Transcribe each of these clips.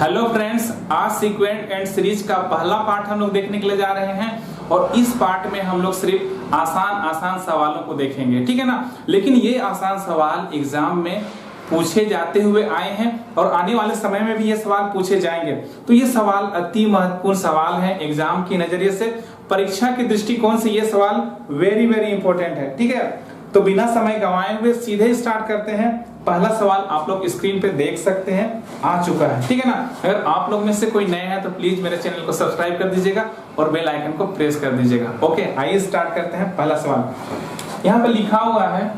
Hello friends, आज sequent and series का पहला पार्ट हम लोग देखने के लिए जा रहे हैं और इस पार्ट में हम लोग सिर्फ आसान सवालों को देखेंगे, ठीक है ना। लेकिन ये आसान सवाल एग्जाम में पूछे जाते हुए आए हैं और आने वाले समय में भी ये सवाल पूछे जाएंगे। तो ये सवाल अति महत्वपूर्ण सवाल है एग्जाम की नजरिए से, परीक्षा के दृष्टिकोण से ये सवाल वेरी इंपॉर्टेंट है, ठीक है। तो बिना समय गंवाए हुए सीधे स्टार्ट करते हैं। पहला सवाल आप लोग स्क्रीन पे देख सकते हैं, आ चुका है, ठीक है ना। अगर आप लोग में से कोई नए हैं तो प्लीज मेरे चैनल को सब्सक्राइब कर दीजिएगा और बेल आइकन को प्रेस कर दीजिएगा। ओके, आइए स्टार्ट करते हैं। पहला सवाल यहाँ पे लिखा हुआ है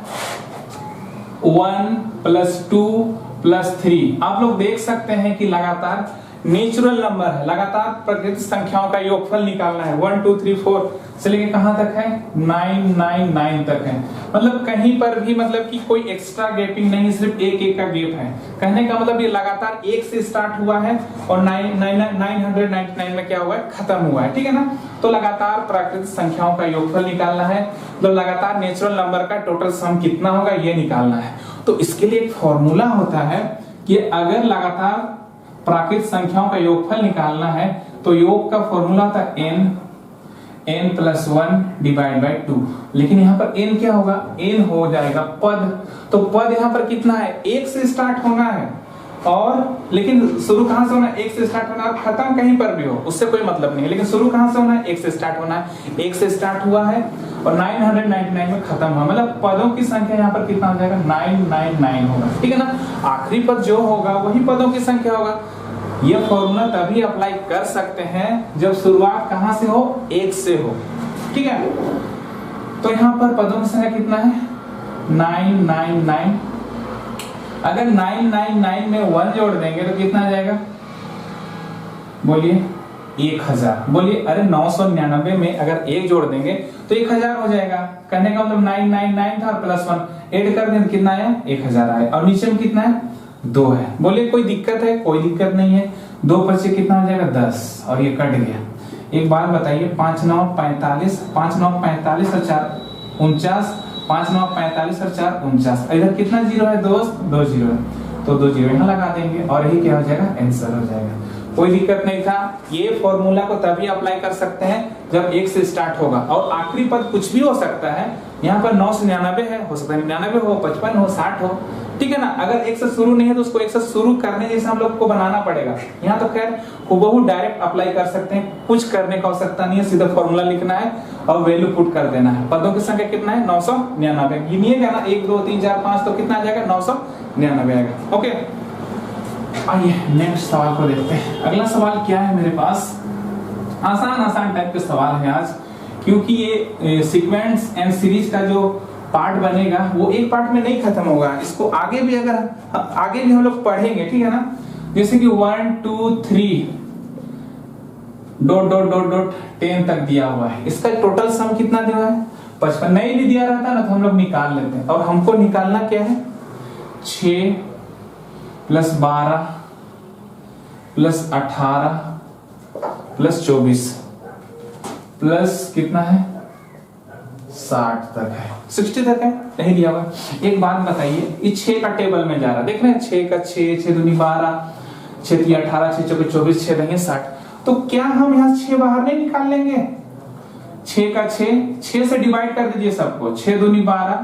1 + 2 + 3। आप लोग देख सकते हैं कि लगातार नेचुरल नंबर है, लगातार प्राकृतिक संख्याओं का योगफल निकालना है। 1 2 3 4 से लेके कहां तक है, 9 तक है। मतलब कहीं पर भी मतलब कि कोई एक्स्ट्रा गैपिंग नहीं, सिर्फ एक का गैप है। कहने का मतलब ये लगातार 1 से स्टार्ट हुआ है और 999 में क्या हुआ है, खत्म हुआ है, ठीक है ना। तो लगातार प्राकृतिक संख्याओं का योगफल निकालना है, तो लगातार नेचुरल नंबर का टोटल सम कितना होगा ये निकालना है। तो इसके लिए एक फॉर्मूला होता है कि अगर लगातार प्राकृतिक संख्याओं का योगफल निकालना है तो योग का फॉर्मूला था n + 1 / 2। लेकिन यहाँ पर n क्या होगा, n हो जाएगा पद। तो पद यहाँ पर कितना है, 1 से स्टार्ट होना है और लेकिन शुरू कहां से होना है, 1 से स्टार्ट होना है। खत्म कहीं पर भी हो उससे कोई मतलब नहीं है, लेकिन शुरू कहां से होना है, 1 से स्टार्ट होना है। 1 से स्टार्ट हुआ है और 999 में खत्म हुआ, मतलब पदों की संख्या यहाँ पर कितना हो जाएगा, 999 होगा, ठीक है ना। आखिरी पद जो होगा वही पदों की संख्या होगा। ये फॉर्मूला तभी अप्लाई कर सकते हैं जब शुरुआत कहां से हो, 1 से हो, ठीक है। तो यहाँ पर पदों की संख्या कितना है, 999। अगर 999 में 1 जोड़ देंगे तो कितना आ जाएगा, बोलिए 1000। बोलिए अरे 999 में अगर 1 जोड़ देंगे तो 1000 हो जाएगा। कहने का मतलब 999 था प्लस 1 ऐड कर दें कितना आया, 1000 आया। और नीचे में कितना है, 2 है। बोलिए कोई दिक्कत है, कोई दिक्कत नहीं है। 2 + 5 कितना हो जाएगा, 10 और ये कट गया। एक बात बताइए, 5 9 45, 5 9 45 और 4 49, 5 9 45 और 4 49। इधर कितना जीरो है दोस्त, 2 जीरो है, तो 2 जीरो यहाँ लगा देंगे और यही क्या हो जाएगा, आंसर हो जाएगा। कोई दिक्कत नहीं था। ये फॉर्मूला को तभी अप्लाई कर सकते हैं जब 1 से स्टार्ट होगा और आखिरी पद कुछ भी हो सकता है। यहाँ पर 9 से 99 है, हो सकता है 99 हो, 55 हो, 60 हो, ठीक है ना। अगर 1 से शुरू नहीं है तो उसको 1 से शुरू करने जैसे हम लोग को बनाना पड़ेगा। यहाँ तो खैर हुबहू डायरेक्ट अप्लाई कर सकते हैं, कुछ करने का आवश्यकता नहीं है, सीधा फॉर्मूला लिखना है और वैल्यू पुट कर देना है। पदों की संख्या कितना है, 999। गिनिएगा ना 1 2 3 4 5 तो कितना आ जाएगा, 999 आएगा। ओके, आइए नेक्स्ट सवाल को देखते हैं। अगला सवाल क्या है मेरे पास, आसान टाइप के सवाल है आज, क्योंकि ये सीक्वेंस एंड सीरीज का जो पार्ट बनेगा वो एक पार्ट में नहीं खत्म होगा। इसको आगे भी हम लोग पढ़ेंगे, ठीक है ना। जैसे कि 1 2 3 ... 10 तक दिया हुआ है, इसका टोटल सम कितना दिया है, 55। नहीं भी दिया रहता ना तो हम लोग निकाल लेते हैं। और हमको निकालना क्या है, 6 + 12 + 18 + 24 प्लस कितना है, 60 तक है, 60 तक है, नहीं दिया हुआ। एक बात बताइए, ये 6 का टेबल में जा रहा है, देख रहे हैं 6 का 6, 6 दूनी 12, 6 3 18, 6 4 24, 6 नहीं 60। तो क्या हम यहाँ 6 बाहर नहीं निकाल लेंगे, 6 का 6 से डिवाइड कर दीजिए सबको, 6 दूनी 12,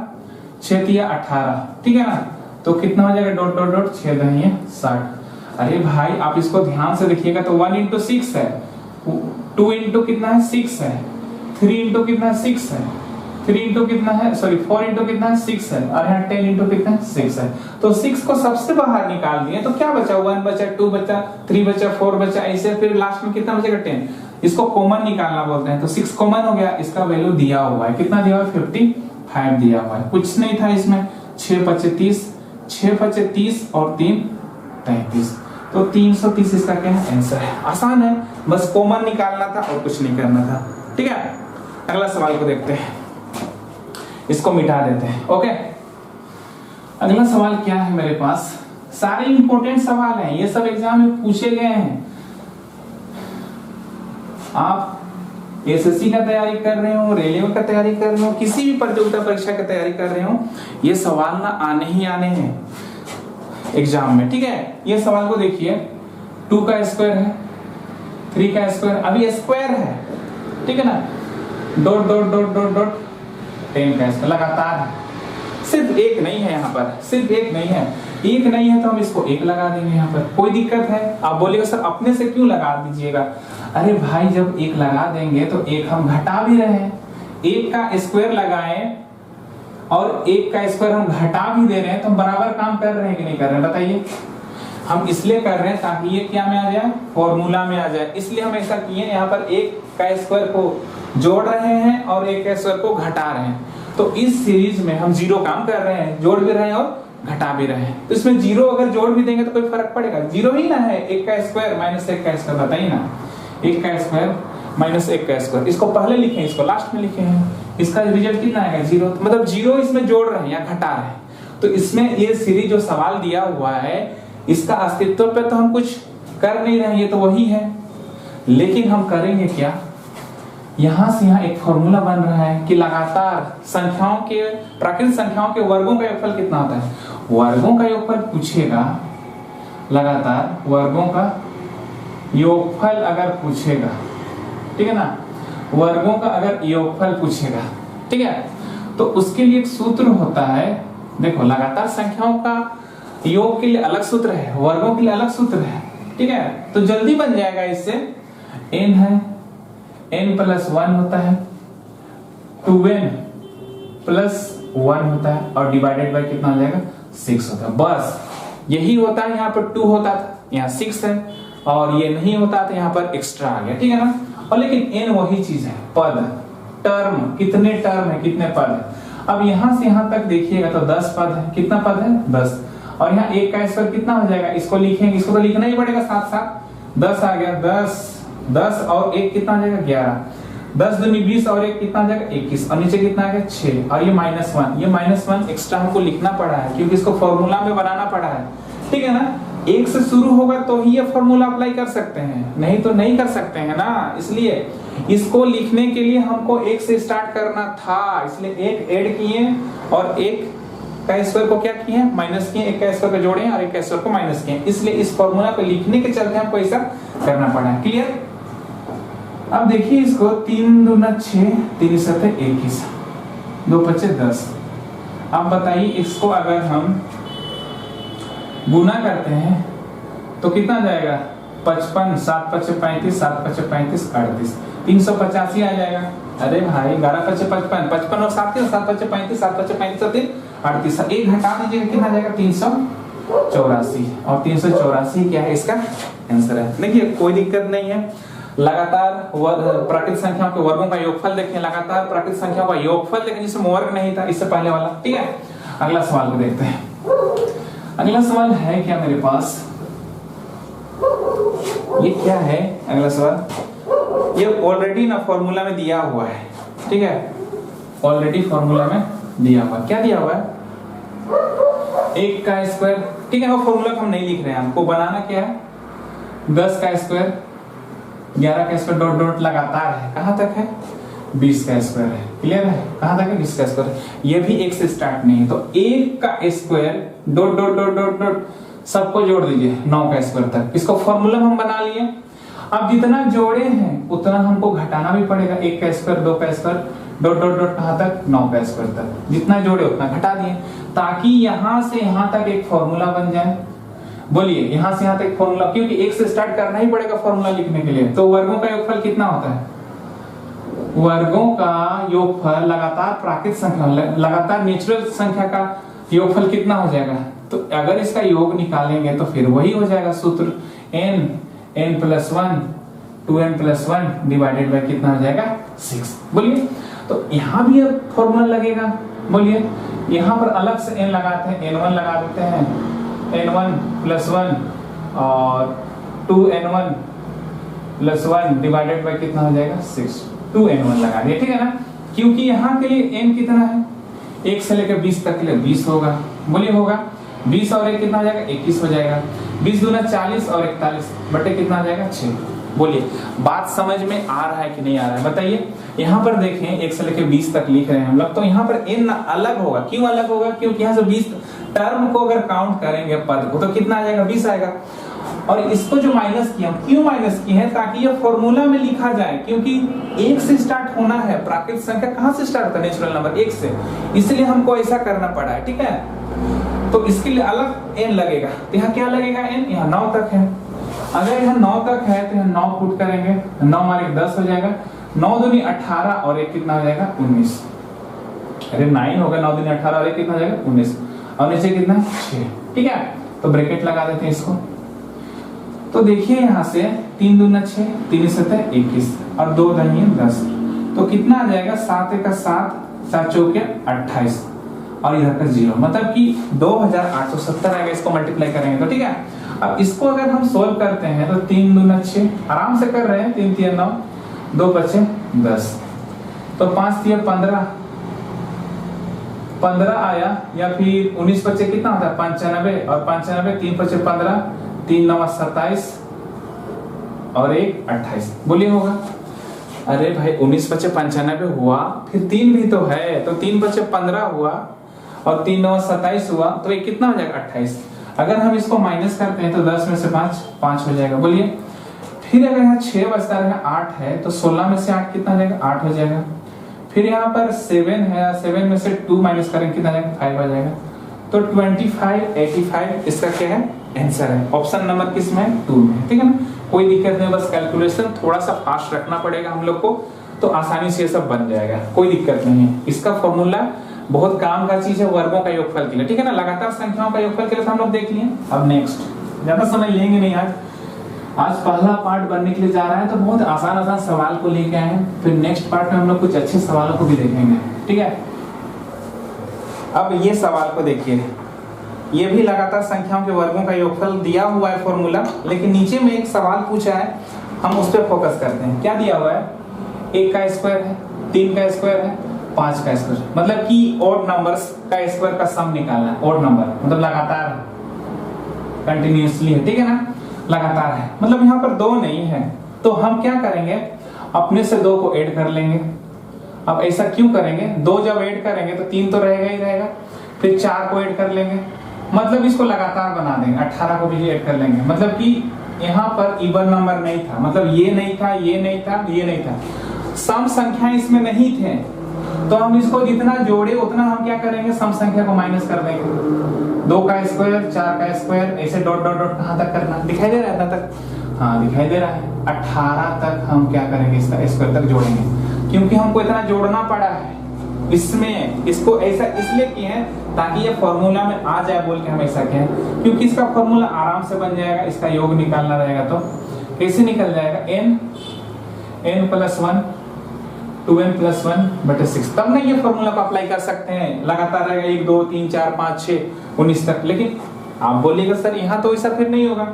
6 3 18, ठीक है ना। तो कितना हो जाएगा, ... 6 नहीं 60। अरे भाई आप इसको ध्यान से देखिएगा तो 1 × 6 है, 2 × कितना है, 6 है, 3 × कितना है, 6 है, 3 × कितना है, सॉरी 4 × कितना है, 6 है, और यहाँ 10 × कितना है, 6 है। तो 6 को सबसे बाहर निकाल दिए तो क्या बचा, 1 बचा, 2 बचा, 3 बचा, 4 बचा, ऐसे फिर लास्ट में कितना बचेगा, 10। इसको कॉमन निकालना बोलते हैं। तो 6 कॉमन हो गया, इसका वैल्यू दिया हुआ है, कितना दिया हुआ है, 55 दिया हुआ है। कुछ नहीं था इसमें, 6 × 5 = 30, 6 × 5 = 30 और 3 = 33। तो 330 इसका क्या है, आंसर है। आसान है, बस कॉमन निकालना था और कुछ नहीं करना था, ठीक है। अगला सवाल को देखते हैं, इसको मिटा देते हैं। ओके, अगला सवाल क्या है मेरे पास, सारे इंपॉर्टेंट सवाल हैं, ये सब एग्जाम में पूछे गए हैं। आप एसएससी का तैयारी कर रहे हो, रेलवे का तैयारी कर रहे हो, किसी भी प्रतियोगिता परीक्षा की तैयारी कर रहे हो, ये सवाल ना आने ही आने हैं एग्जाम में, ठीक है। ये सवाल को देखिए, 2 का स्क्वायर है, 3 का स्क्वायर, अभी स्क्वायर है, ठीक है ना, dot dot dot dot dot 10 का स्क्वायर लगातार है। सिर्फ एक नहीं है यहाँ पर, सिर्फ एक नहीं है, एक नहीं है तो हम इसको एक लगा देंगे यहाँ पर, कोई दिक्कत है? आप बोलिएगा सर अपने से क्यों लगा दीजिएगा? अरे भाई जब एक लगा देंगे तो एक हम घटा भी रहे हैं, एक का स्क्वायर लगाएं और एक का स्क्वायर हम घटा भी दे रहे हैं, तो हम बराबर काम कर रहे हैं कि नहीं कर रहे हैं बताइए? हम इसलिए कर रहे हैं ताकि ये क्या में आ जाए, फॉर्मूला में आ जाए, इसलिए हम ऐसा किए। यहाँ पर एक का स्क्वायर को जोड़ रहे हैं और एक का स्क्वायर को घटा रहे हैं, तो इस सीरीज में हम जीरो काम कर रहे हैं, जोड़ भी रहे हैं और घटा भी रहे हैं। तो इसमें जीरो अगर जोड़ भी देंगे तो कोई फर्क पड़ेगा? जीरो ही ना है, एक का स्क्वायर माइनस एक का स्क्वायर, बताइए ना, एक का स्क्वायर माइनस एक का स्क्वायर, इसको पहले लिखे, इसको लास्ट में लिखे हैं, इसका रिजल्ट कितना आएगा? जीरो। मतलब जीरो इसमें जोड़ रहे हैं या घटा रहे हैं, तो इसमें ये सीरीज जो सवाल दिया हुआ है इसका अस्तित्व पे तो हम कुछ कर नहीं रहे, ये तो वही है, लेकिन हम करेंगे क्या, यहां से यहां एक फॉर्मूला बन रहा है कि लगातार संख्याओं के, प्राकृतिक संख्याओं के वर्गों का योगफल कितना होता है। वर्गों का योगफल पूछेगा, लगातार वर्गों का योगफल अगर पूछेगा, ठीक है ना, वर्गों का अगर योगफल पूछेगा, ठीक है, तो उसके लिए एक सूत्र होता है। देखो लगातार संख्याओं का योग के लिए अलग सूत्र है, वर्गों के लिए अलग सूत्र है, ठीक है, तो जल्दी बन जाएगा इससे। n है, n+1 होता है, 2n + 1 होता है और डिवाइडेड बाय कितना हो जाएगा, 6 होता है। बस यही होता है, यहाँ पर 2 होता था, यहाँ 6 है, और ये नहीं होता तो यहाँ पर एक्स्ट्रा आ गया, ठीक है ना। और लेकिन n वही चीज है, पद, टर्म, कितने टर्म है, कितने पद है। अब यहां से यहां तक देखिएगा तो 10 पद है, कितना पद है, 10, और यहाँ एक का स्क्वायर कितना हो जाएगा, इसको लिखेंगे, इसको तो लिखना ही पड़ेगा साथ साथ, 10 आ गया, 10 और एक कितना आ जाएगा, 11, 10 दूनी 20 और एक कितना आ जाएगा, 21, और नीचे कितना आ गया, 6, और ये -1, ये -1 एक्स्ट्रा हमको लिखना पड़ा है क्योंकि इसको फॉर्मूला में बनाना पड़ा है, ठीक है ना। एक से शुरू होगा तो ही ये फॉर्मूला अप्लाई कर सकते हैं, नहीं तो नहीं कर सकते हैं ना। इसलिए इसको लिखने के लिए हमको एक से स्टार्ट करना था, इसलिए एक ऐड किए और एक का स्क्वायर को क्या किए, माइनस किए, एक का स्क्वायर को जोड़े और एक का स्क्वायर को माइनस किए, इसलिए इस फॉर्मूला को लिखने के चलते हमको ऐसा करना पड़ा है। क्लियर? अब देखिए इसको, 3 दूना 6, 3 7 21, 2 5 10। अब बताइए इसको अगर हम गुना करते हैं तो कितना जाएगा, 55, 7 5 35, 7 5 35 38, 385 आ जाएगा। अरे भाई 11 5 55, 55 और 7 7 5 35, 7 5 35 38, एक घटा दीजिएगा, कितना जाएगा, 384, और 384 क्या है, इसका आंसर है। देखिए कोई दिक्कत नहीं है, लगातार प्राकृतिक संख्याओं के वर्गों का योगफल देखें, लगातार प्राकृतिक संख्याओं का योगफल देखें, जिसमें वर्ग नहीं था इससे पहले वाला, ठीक है। अगला सवाल को देखते हैं। अगला सवाल है क्या मेरे पास, ये क्या है अगला सवाल, ये ऑलरेडी ना फॉर्मूला में दिया हुआ है, ठीक है, ऑलरेडी फॉर्मूला में दिया हुआ, क्या दिया हुआ है, 1 का स्क्वायर, ठीक है, वो फॉर्मूला को हम नहीं लिख रहे हैं, हमको बनाना क्या है, 10 का स्क्वायर, 11 का स्क्वायर डॉट डॉट लगातार है, कहां तक है, 20 का स्क्वायर है। क्लियर है, कहां तक है, 20 का स्क्वायर, ये भी एक से स्टार्ट नहीं है, तो 1 का square dot dot dot dot dot सबको जोड़ दीजिए 9 का स्क्वायर तक, इसको फॉर्मूला हम बना लिए। अब जितना जोड़े हैं उतना हमको घटाना भी पड़ेगा, 1 का स्क्वायर, 2 का स्क्वायर डॉट डॉट डॉट कहां तक, 9 का स्क्वायर तक, जितना जोड़े उतना घटा दिए, ताकि यहां से यहां तक एक फॉर्मूला बन जाए। बोलिए यहां से यहां तक फॉर्मूला, क्योंकि 1 से स्टार्ट करना ही पड़ेगा फॉर्मूला लिखने के लिए। तो वर्गों का योगफल कितना होता है, वर्गों का योगफल लगातार प्राकृतिक संख्या, लगातार नेचुरल संख्या का योगफल कितना हो जाएगा, तो अगर इसका योग निकालेंगे तो फिर वही हो जाएगा सूत्र, n+1 2n+1 डिवाइडेड बाय कितना हो जाएगा, 6। बोलिए, तो यहां भी अब फॉर्मूला लगेगा। बोलिए, यहां पर अलग से n लगाते हैं, n1 लगा देते हैं, n1+1 और 2n1+1 डिवाइडेड बाय कितना हो जाएगा, 6, 2n1 लगा दिया, ठीक है ना, क्योंकि यहाँ के लिए n कितना है, 1 से लेकर 20 तक के लिए 20 होगा। बोलिए होगा, 20 और 1 कितना हो जाएगा, 21 हो जाएगा, 20 दूना 40 और 41 बटे कितना हो जाएगा, 6। बोलिए बात समझ में आ रहा है कि नहीं आ रहा है, बताइए। यहाँ पर देखें 1 से लेकर 20 तक लिख रहे हैं हम लोग, तो यहाँ पर n अलग होगा, क्यों अलग होगा, क्योंकि यहाँ से 20 टर्म को अगर काउंट करेंगे पद को तो कितना आ जाएगा, 20 आएगा। और इसको जो माइनस किया, क्यों माइनस किए हैं? ताकि ये फॉर्मूला में लिखा जाए, क्योंकि एक से स्टार्ट होना है। प्राकृतिक संख्या कहां से स्टार्ट होता है? नेचुरल नंबर एक से, इसलिए हमको ऐसा करना पड़ा है, ठीक है। तो इसके लिए अलग n लगेगा, तो यहाँ क्या लगेगा? n यहाँ 9 तक है। अगर यहाँ 9 तक है तो यहाँ 9 पुट करेंगे, 9 हमारे 10 हो जाएगा, 9 दूनी 18 और 1 कितना हो जाएगा? 19। अरे 9 होगा, 9 दूनी 18 और 1 कितना हो जाएगा? 19। और नीचे कितना? 6, ठीक है। तो ब्रैकेट लगा देते हैं इसको। तो देखिए यहाँ से 3 दूना 6, 3 7 21 और 2 दही 10, तो कितना आ जाएगा? 7 1 7, 7 चौके 28 और इधर का 0, मतलब कि 2870 आएगा। इसको मल्टीप्लाई करेंगे तो ठीक है। अब इसको अगर हम सोल्व करते हैं तो 3 दूना 6, आराम से कर रहे हैं, 3 3 9, 2 बचे 10, तो 5 3 15 आया, या फिर 19 बचे कितना होता है? 95 और 95, 3 बचे 15, 3 9 27 और 1 28। बोलिए होगा? अरे भाई 19 बचे 95 हुआ, फिर 3 भी तो है, तो 3 बचे 15 हुआ और 3 9 27 हुआ, तो ये कितना हो जाएगा? 28। अगर हम इसको माइनस करते हैं तो 10 में से 5 हो जाएगा। बोलिए, फिर अगर यहाँ 6 बचता है, 8 है, तो 16 में से 8 कितना हो जाएगा? 8 हो जाएगा। फिर यहाँ पर 7 है, 7 में से 2 माइनस करेंगे कितना जाएगा? 5 आ जाएगा। तो 25 85 इसका क्या है? आंसर है। ऑप्शन नंबर किस में? 2 में, ठीक है ना। कोई दिक्कत नहीं, बस कैलकुलेशन थोड़ा सा फास्ट रखना पड़ेगा हम लोग को, तो आसानी से ये सब बन जाएगा, कोई दिक्कत नहीं है। इसका फॉर्मूला बहुत काम का चीज है वर्गों का योगफल के लिए, ठीक है ना। लगातार संख्याओं का योगफल के लिए तो हम लोग देख लिए। अब नेक्स्ट, ज्यादा समय लेंगे नहीं, आज पहला पार्ट बनने के लिए जा रहा है, तो बहुत आसान सवाल को लेके आए हैं। फिर नेक्स्ट पार्ट में हम लोग कुछ अच्छे सवालों को भी देखेंगे, ठीक है। अब ये सवाल को देखिए, ये भी लगातार संख्याओं के वर्गों का योगफल दिया हुआ है फॉर्मूला, लेकिन नीचे में एक सवाल पूछा है, हम उस पर फोकस करते हैं। क्या दिया हुआ है? 1 का स्क्वायर है, 3 का स्क्वायर है, 5 का स्क्वायर, मतलब कि ऑड नंबर्स का स्क्वायर का सम निकालना है। ऑड नंबर मतलब लगातार कंटिन्यूअसली है, ठीक है ना, लगातार है, मतलब यहाँ पर 2 नहीं है, तो हम क्या करेंगे? अपने से 2 को ऐड कर लेंगे। अब ऐसा क्यों करेंगे? 2 जब ऐड करेंगे तो 3 तो रहेगा ही रहेगा, फिर 4 को ऐड कर लेंगे, मतलब इसको लगातार बना देंगे। 18 को भी ऐड कर लेंगे, मतलब कि यहाँ पर इवन नंबर नहीं था, मतलब ये नहीं था, ये नहीं था, ये नहीं था, सम संख्या इसमें नहीं थे, तो हम इसको जितना जोड़े उतना हम क्या करेंगे? सम संख्या को माइनस कर देंगे। 2 का स्क्वायर, 4 का स्क्वायर, ऐसे डॉट डॉट डॉट कहां तक करना? दिखाई दे रहा है तक? हाँ दिखाई दे रहा है। 18 तक हम क्या करेंगे? इसका स्क्वायर तक जोड़ेंगे, क्योंकि हमको इतना जोड़ना पड़ा है इसमें। इसको ऐसा इसलिए किए हैं ताकि ये फॉर्मूला में आ जाए, बोल के हम ऐसा किए हैं, क्योंकि इसका फॉर्मूला आराम से बन जाएगा। इसका योग निकालना रहेगा तो कैसे निकल जाएगा? n + 1 2n + 1/6। तब ना ये फॉर्मूला को अप्लाई कर सकते हैं, लगातार रहेगा 1 2 3 4 5 6 19 तक। लेकिन आप बोलिएगा सर यहाँ तो ऐसा फिर नहीं होगा,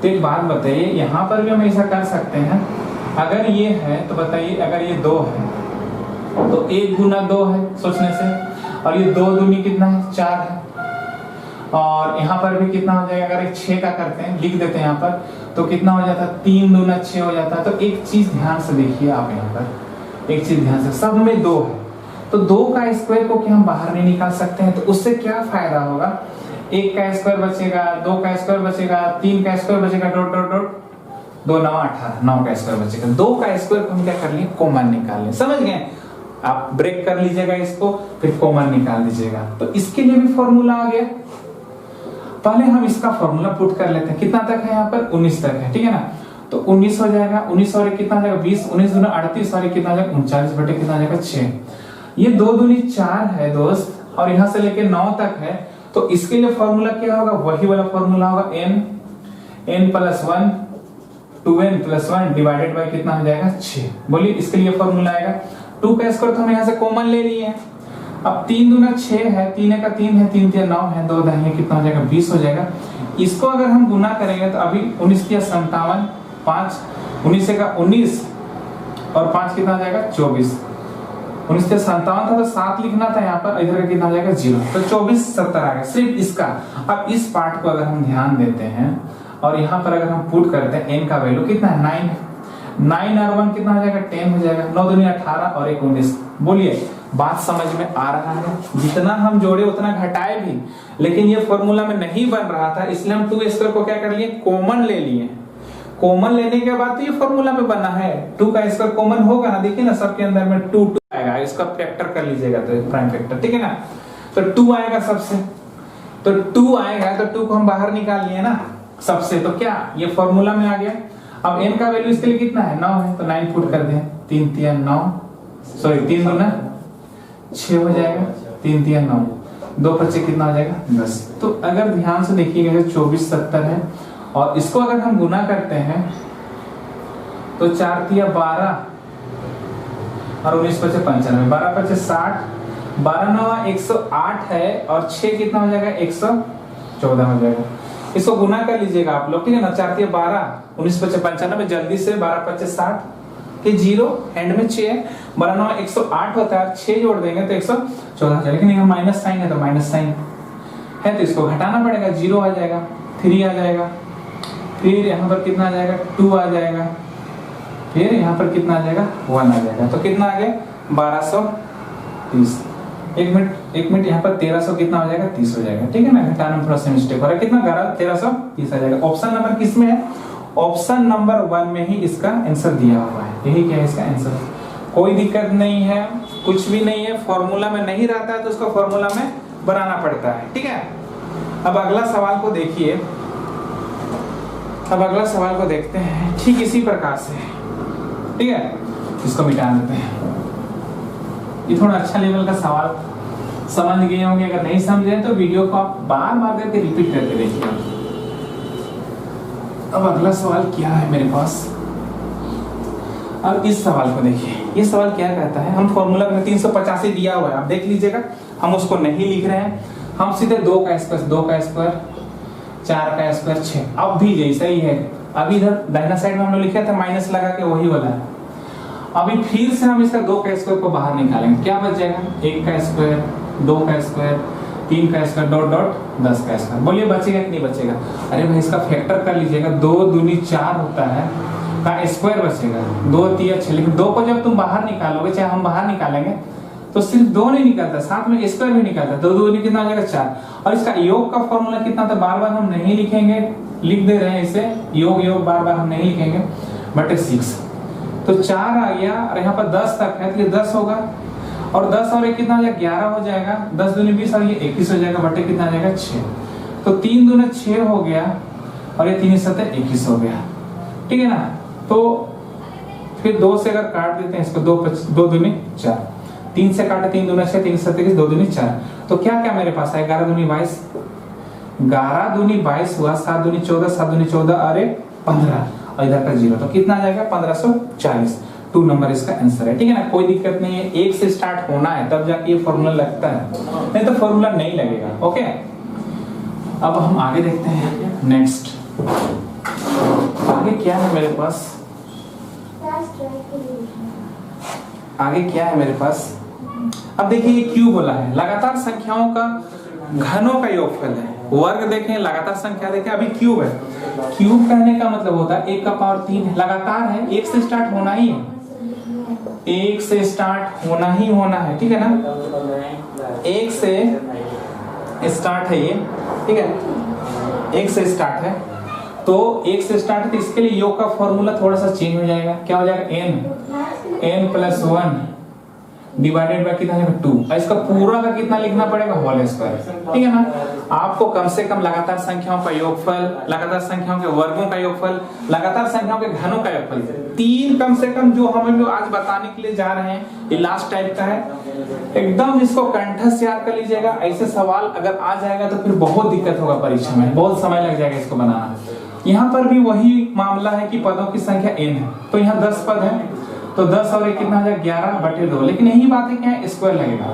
तो एक बात बताइए, यहाँ पर भी हम ऐसा कर सकते हैं। अगर ये है तो बताइए, अगर ये 2 है तो 1 गुना 2 है सोचने से, और ये 2 दूनी कितना है? 4 है, और यहाँ पर भी कितना हो जाएगा? अगर एक 6 का करते हैं, लिख देते हैं यहाँ पर, तो कितना हो जाता है? 3 दूना 6 हो जाता है। तो एक चीज ध्यान से देखिए आप, यहाँ पर एक चीज ध्यान से, सब में 2 है, तो 2 का स्क्वायर को क्या हम बाहर नहीं निकाल सकते हैं? तो उससे क्या फायदा होगा? 1 का स्क्वायर बचेगा, 2 का स्क्वायर बचेगा, 3 का स्क्वायर बचेगा, डॉट डॉट डॉट 2 9 18, 9 का स्क्वायर बचेगा। 2 का स्क्वायर को हम क्या कर लिए? कॉमन निकाल लें। समझ गए? आप ब्रेक कर लीजिएगा इसको, फिर कॉमन निकाल दीजिएगा। तो इसके लिए भी फॉर्मूला आ गया। पहले हम इसका फॉर्मूला पुट कर लेते हैं। कितना तक है? यहाँ पर 19 तक है, ठीक है ना। तो 19 हो जाएगा, 19 और कितना हो जाएगा? 20, 19 दूना 38 और कितना हो जाएगा? 39 बटे कितना हो जाएगा? 6। ये 2 दूनी 4 है दोस्त, और यहाँ से लेके 9 तक है, तो इसके लिए फॉर्मूला क्या होगा? वही वाला फॉर्मूला होगा, n + 1 2n + 1 डिवाइडेड बाय कितना हो जाएगा? 6। बोलिए, इसके लिए फॉर्मूला आएगा। 2 का स्क्वायर तो हम यहाँ से कॉमन ले लिए हैं। अब 3 दूना 6 है, 3 का 3 है, 3 3 9 है, 2 दाहिने कितना हो जाएगा? 20 हो जाएगा। इसको अगर हम गुना करेंगे तो अभी 19 की 57, 5 19 का 19 और 5 कितना हो जाएगा? 24। 19 के 57 था तो 7 लिखना था यहाँ पर, इधर का कितना हो जाएगा? 0, तो 24 70 आ गया सिर्फ इसका। अब इस पार्ट को अगर हम ध्यान देते हैं और यहाँ पर अगर हम पुट करते हैं, n का वैल्यू कितना है? 9। 9 और 1 कितना हो जाएगा 10 हो जाएगा, 9 दूनी 18 और 1 19। बोलिए बात समझ में आ रहा है? जितना हम जोड़े उतना घटाए भी, लेकिन ये फॉर्मूला में नहीं बन रहा था, इसलिए हम 2 स्क्वायर को क्या कर लिए, कॉमन ले लिए। कॉमन लेने के बाद तो ये फॉर्मूला में बना है। 2 का स्क्वायर कॉमन होगा ना, देखिए ना सबके अंदर में 2 आएगा, इसका फैक्टर कर लीजिएगा तो प्राइम फैक्टर, ठीक है ना। तो 2 आएगा सबसे, तो 2 आएगा तो 2 को हम बाहर निकाल लिए ना सबसे, तो क्या ये फॉर्मूला में आ गया। अब n का वैल्यू इसके लिए कितना है 9 है, तो 9 पुट कर दें, 3 3 9 सॉरी 3 दूना 6 हो जाएगा, 3 3 9 2 5 कितना हो जाएगा 10। तो अगर ध्यान से देखिएगा 24 70 है, और इसको अगर हम गुना करते हैं तो 4 3 12 और 19 5 95, 12 5 60, 12 9 108 है, और 6 कितना हो जाएगा 114 हो जाएगा। इसको गुना कर लीजिएगा आप लोग, ठीक है ना। 4 3 12 19 5 95, जल्दी से 12 5 60 के 0 एंड में 6 है, 12 9 108 होता है, 6 जोड़ देंगे तो 114, लेकिन यहाँ माइनस साइन है तो माइनस साइन है, तो इसको घटाना पड़ेगा, 0 आ जाएगा, 3 आ जाएगा, फिर यहाँ पर कितना आ जाएगा 2 आ जाएगा, फिर यहाँ पर कितना आ जाएगा 1 आ जाएगा, तो कितना आ गया 1230। एक मिनट यहाँ पर 1300 कितना हो जाएगा 30 हो जाएगा, ठीक है ना। घटाने में थोड़ा सा मिस्टेक हो रहा है, कितना 1330 आ जाएगा। ऑप्शन नंबर किस में है, ऑप्शन नंबर 1 में ही इसका आंसर दिया हुआ है, यही क्या है इसका आंसर। कोई दिक्कत नहीं है, कुछ भी नहीं है, फॉर्मूला में नहीं रहता है तो उसको फॉर्मूला में बनाना पड़ता है, ठीक है। अब अगला सवाल को देखिए, अब अगला सवाल को देखते हैं ठीक इसी प्रकार से, ठीक है। इसको मिटा देते हैं, ये थोड़ा अच्छा लेवल का सवाल समझ गए होंगे, अगर नहीं समझे तो वीडियो को आप बार बार करके रिपीट करके देखिए। अब अगला सवाल क्या है मेरे पास, अब इस सवाल को देखिए। ये सवाल क्या कहता है, हम फॉर्मूला में 385 दिया हुआ है, आप देख लीजिएगा, हम उसको नहीं लिख रहे हैं, हम सीधे 2 का स्क्वायर 4 का स्क्वायर 6, अब भी जैसा ही है। अभी इधर दाहिना साइड में हमने लिखा था माइनस लगा के, वही वाला है। अभी फिर से हम इसका 2 का स्क्वायर को बाहर निकालेंगे, क्या बच जाएगा 1 का स्क्वायर 2 का स्क्वायर 3 का स्क्वायर डॉट डॉट 10 का स्क्वायर। बोलिए बचेगा कि नहीं बचेगा? अरे भाई इसका फैक्टर कर लीजिएगा, 2 दूनी 4 होता है का स्क्वायर बचेगा, 2 3 6, लेकिन 2 को जब तुम बाहर निकालोगे, चाहे हम बाहर निकालेंगे तो सिर्फ 2 नहीं निकलता, साथ में स्क्वायर भी निकलता है, 2 दूनी कितना हो जाएगा 4। और इसका योग का फॉर्मूला कितना था, बार बार हम नहीं लिखेंगे, लिख दे रहे हैं इसे, योग बार बार हम नहीं लिखेंगे, बटे 6। तो 4 आ गया, और यहाँ पर 10 तक है तो ये 10 होगा, और 10 और 1 कितना हो जाएगा 11 हो जाएगा, 10 दूनी 20 और ये 21 हो जाएगा, बटे कितना आ जाएगा 6। तो 3 दूना 6 हो गया, और ये 3 7 21 हो गया, ठीक है ना। तो फिर 2 से अगर काट देते हैं इसको, 2 दूनी 4, 3 से काटे 3 दूना 6, 3 7 21, 2 दूनी 4, तो क्या क्या मेरे पास है 11 दूनी 22, 11 दूनी 22 हुआ, 7 दूनी 14, 7 दूनी 14 अरे 15, और इधर का 0, तो कितना आ जाएगा 1540। 2 नंबर इसका आंसर है, ठीक है ना। कोई दिक्कत नहीं है, 1 से स्टार्ट होना है तब जाके ये फॉर्मूला लगता है, नहीं तो फॉर्मूला नहीं लगेगा, ओके। अब हम आगे देखते हैं, नेक्स्ट आगे क्या है मेरे पास, आगे क्या है मेरे पास। अब देखिए ये क्यूब बोला है, लगातार संख्याओं का घनों का योगफल है। वर्ग देखें, लगातार संख्या देखें, अभी क्यूब है। क्यूब कहने का मतलब होता है 1 का पावर 3 है, लगातार है, 1 से स्टार्ट होना ही है, 1 से स्टार्ट होना ही होना है, ठीक है ना। 1 से स्टार्ट है ये, ठीक है, 1 से स्टार्ट है, तो 1 से स्टार्ट है, तो इसके लिए योग का फॉर्मूला थोड़ा सा चेंज हो जाएगा, क्या हो जाएगा n प्लस 1 डिवाइडेड बाय कितना है 2, और इसका पूरा का कितना लिखना पड़ेगा होल स्क्वायर, ठीक है ना। आपको कम से कम लगातार संख्याओं का योगफल, लगातार संख्याओं के वर्गों का योगफल, लगातार संख्याओं के घनों का योगफल, 3 कम से कम जो हमें आज बताने के लिए जा रहे हैं, ये लास्ट टाइप का है, एकदम इसको कंठस्थ याद कर लीजिएगा। ऐसे सवाल अगर आ जाएगा तो फिर बहुत दिक्कत होगा परीक्षा में, बहुत समय लग जाएगा इसको बनाना। यहाँ पर भी वही मामला है कि पदों की संख्या n है, तो यहाँ 10 पद है, तो 10 और 1 कितना हो जाएगा 11 बटे 2, लेकिन यही बात है कि यहाँ स्क्वायर लगेगा,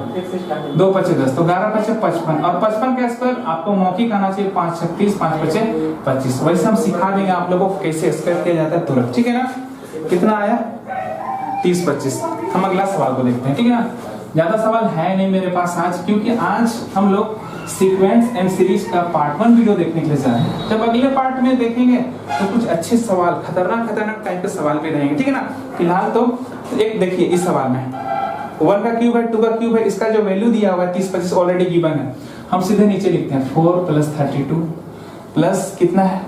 2 5 10, तो 11 5 55, और 55 का स्क्वायर आपको मौखिक आना चाहिए, 5 36, 5 5 25। वैसे हम सिखा देंगे आप लोगों को कैसे स्क्वायर किया जाता है तुरंत, ठीक है ना। कितना आया 30 25। हम अगला सवाल को देखते हैं, ठीक है ना। ज्यादा सवाल है नहीं मेरे पास आज, क्योंकि आज हम लोग सीक्वेंस एंड सीरीज का पार्ट 1 वीडियो देखने के लिए जाए। जब अगले पार्ट में देखेंगे तो कुछ अच्छे सवाल, खतरनाक टाइप के सवाल भी रहेंगे, ठीक है ना। फिलहाल तो एक देखिए, इस सवाल में 1 का क्यूब है, 2 का क्यूब है, इसका जो वैल्यू दिया हुआ है 30 25 ऑलरेडी गिवन है। हम सीधे नीचे लिखते हैं 4 + 32 प्लस कितना है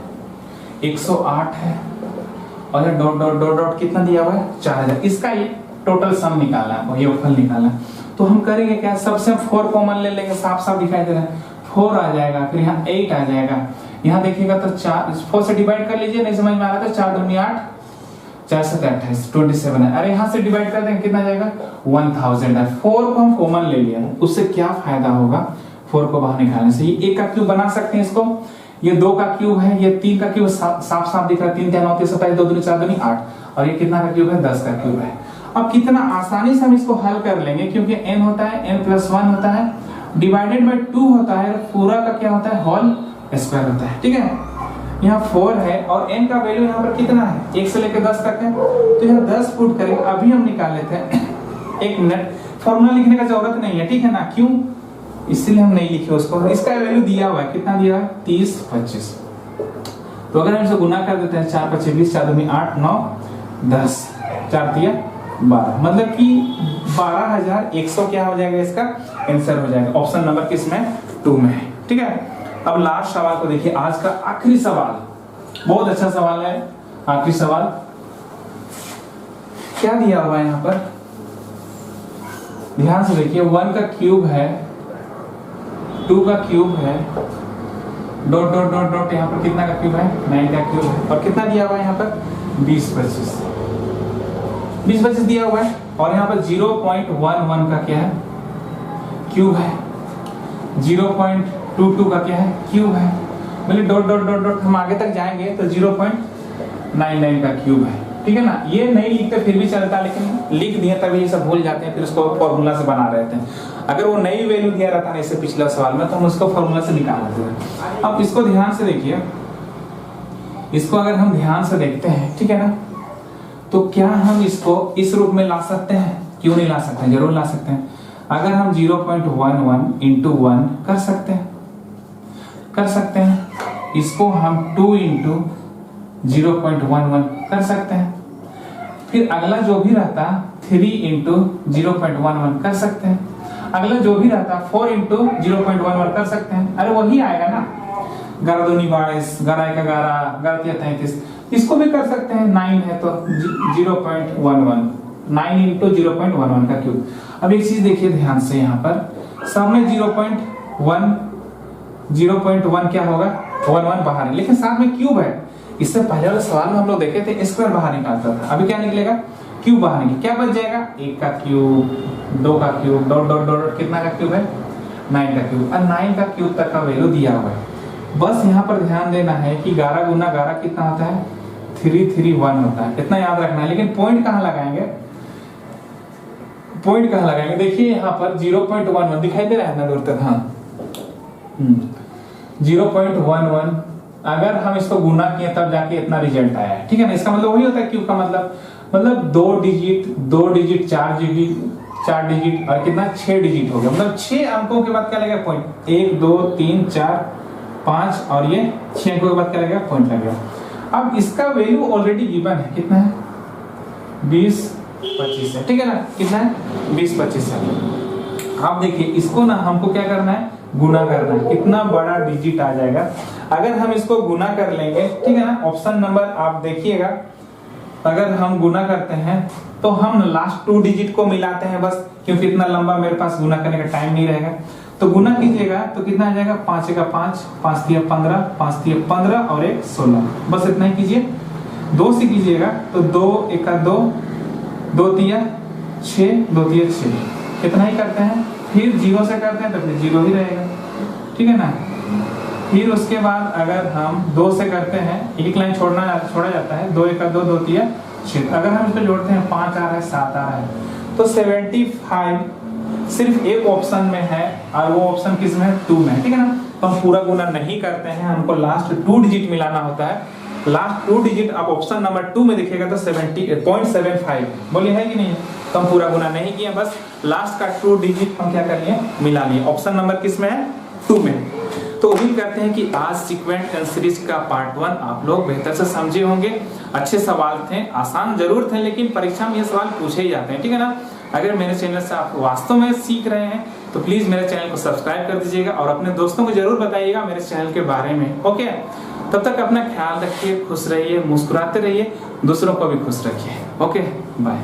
108 है, और ये डॉट डॉट डॉट डॉट कितना दिया हुआ है 4000। इसका ये टोटल सम निकालना है, योगफल निकालना है। तो हम करेंगे क्या, सबसे 4 कॉमन ले लेंगे, साफ साफ दिखाई दे रहा है 4 आ जाएगा, फिर यहाँ 8 आ जाएगा। यहाँ देखिएगा तो 4 से डिवाइड कर लीजिए, नहीं समझ में आ रहा तो 4 दूनी 8, 4 से 28 27 है। अरे यहाँ से डिवाइड कर देंगे कितना जाएगा 1000 है। 4 को हम कॉमन ले लिया, उससे क्या फायदा होगा 4 को बाहर निकालने से। ये 1 का क्यूब बना सकते हैं इसको, ये 2 का क्यूब है, ये 3 का क्यूब साफ साफ दिख रहा है, 3 3 9 27 2 दूनी 4 दूनी 8, और ये कितना का क्यूब है 10 का क्यूब है। अब कितना आसानी से हम इसको हल कर लेंगे, क्योंकि n होता है n+1 होता है डिवाइडेड बाय 2 होता है, पूरा का क्या होता है होल स्क्वायर होता है, ठीक है। यहाँ 4 है और n का वैल्यू यहाँ पर कितना है 1 से लेकर 10 तक है, तो यहाँ 10 पुट करेंगे। अभी हम निकाल लेते हैं, एक मिनट, फॉर्मूला लिखने का जरूरत नहीं है, ठीक है ना, क्यों, इसलिए हम नहीं लिखे उसको। इसका वैल्यू दिया हुआ है, कितना दिया है 30 25। तो अगर हम इसे गुना कर देते हैं 4 5 20, 4 दूनी 8 9 10, 4 तिया 12, मतलब कि 12100 क्या हो जाएगा, इसका आंसर हो जाएगा। ऑप्शन नंबर किसमें 2 में है, ठीक है। अब लास्ट सवाल को देखिए, आज का आखिरी सवाल, बहुत अच्छा सवाल है। आखिरी सवाल क्या दिया हुआ है यहाँ पर, ध्यान से देखिए। 1 का क्यूब है, 2 का क्यूब है, डॉट डॉट डॉट डॉट, यहाँ पर कितना का क्यूब है 9 का क्यूब है, और कितना दिया हुआ है यहाँ पर 20 25 दिया हुआ है, और यहाँ पर 0.11 का क्या है क्यूब है, 0.22 का क्या है क्यूब है, मतलब डॉट डॉट डॉट डॉट हम आगे तक जाएंगे तो 0.99 का क्यूब है, ठीक है ना। ये नहीं लिखते फिर भी चलता, लेकिन लिख दिए तभी ये सब भूल जाते हैं, फिर उसको फॉर्मूला से बना रहे थे। अगर वो नई वैल्यू दिया रहता ना इससे पिछले सवाल में, तो हम उसको फॉर्मूला से निकाल लेते हैं। अब इसको ध्यान से देखिए, इसको अगर हम ध्यान से देखते हैं, ठीक है ना, तो क्या हम इसको इस रूप में ला सकते हैं, क्यों नहीं ला सकते हैं, जरूर ला सकते हैं। अगर हम 0.11 into 1 कर सकते हैं, इसको हम 2 into 0.11 कर सकते हैं, फिर अगला जो भी रहता 3 into 0.11 कर सकते हैं, अगला जो भी रहता 4 into 0.11 कर सकते हैं। अरे वही आएगा ना, 11 दूनी 22, 11 का 11, 11 33, इसको भी कर सकते हैं। 9 है तो 0.11, 9 into 0.11 का क्यूब। अब एक चीज देखिए ध्यान से, यहाँ पर सब में 0.1 क्या होगा 11 बाहर है, लेकिन साथ में क्यूब है। इससे पहले वाले सवाल में हम लोग देखे थे स्क्वायर बाहर निकालता था, अभी क्या निकलेगा क्यूब बाहर निकले, क्या बच जाएगा 1 का क्यूब, 2 का क्यूब, डॉट डॉट डॉट, कितना का क्यूब है 9 का क्यूब, और 9 का क्यूब तक का वैल्यू दिया हुआ है। बस यहाँ पर ध्यान देना है कि 11 गुना 11 कितना होता है 331 होता है, इतना याद रखना है। लेकिन पॉइंट कहाँ लगाएंगे, देखिए यहाँ पर 0.11 दिखाई दे रहा है ना दूर तक, हाँ 0.11, अगर हम इसको गुना किए तब जाके इतना रिजल्ट आया है, ठीक है ना। इसका मतलब वही होता है क्यूब का मतलब 2 डिजिट 4 डिजिट और कितना 6 डिजिट हो गया, मतलब 6 अंकों के बाद क्या लगेगा पॉइंट, 1 2 3 4 5, और ये 6 अंकों के बाद क्या लगेगा पॉइंट लगेगा। अब इसका वैल्यू ऑलरेडी गिवन है, कितना है 20 25 है, ठीक है ना, कितना है 20 25 है। अब देखिए इसको ना हमको क्या करना है गुना करना है, कितना बड़ा डिजिट आ जाएगा अगर हम इसको गुना कर लेंगे, ठीक है ना। ऑप्शन नंबर आप देखिएगा, अगर हम गुना करते हैं तो हम लास्ट 2 डिजिट को मिलाते हैं बस, क्योंकि इतना लंबा मेरे पास गुना करने का टाइम नहीं रहेगा। तो गुना कीजिएगा तो कितना आ जाएगा 5 का 5, 5 तिया 15, 5 तिया 15 और 1 16, बस इतना ही कीजिए। 2 से कीजिएगा तो 2 1 2, 2 तिया 6, 2 तिया 6, कितना ही करते हैं। फिर 0 से करते हैं तो फिर 0 ही रहेगा, ठीक है ना। फिर उसके बाद अगर हम 2 से करते हैं, एक लाइन छोड़ा जाता है, 2 1 2, 2 तिया 6, अगर हम इसको जोड़ते हैं 5 आ रहा है 7 आ रहा है, तो 75 सिर्फ एक ऑप्शन में है, और वो ऑप्शन किस में है 2 में, ठीक है ना। तो हम पूरा गुना नहीं करते हैं, हमको लास्ट 2 डिजिट मिलाना होता है। लास्ट 2 डिजिट आप ऑप्शन नंबर 2 में देखिएगा तो 70.75 बोलिए है कि नहीं, तो हम पूरा गुना नहीं किया, बस लास्ट का 2 डिजिट हम क्या कर लिए मिला लिए। ऑप्शन नंबर किस में है 2 में। तो उम्मीद करते हैं कि आज सीक्वेंट एंड सीरीज का पार्ट 1 आप लोग बेहतर से समझे होंगे। अच्छे सवाल थे, आसान जरूर थे, लेकिन परीक्षा में ये सवाल पूछे ही जाते हैं, ठीक है ना। अगर मेरे चैनल से आप वास्तव में सीख रहे हैं तो प्लीज मेरे चैनल को सब्सक्राइब कर दीजिएगा और अपने दोस्तों को जरूर बताइएगा मेरे चैनल के बारे में। ओके, तब तक अपना ख्याल रखिए, खुश रहिए, मुस्कुराते रहिए, दूसरों को भी खुश रखिए। Okay, bye.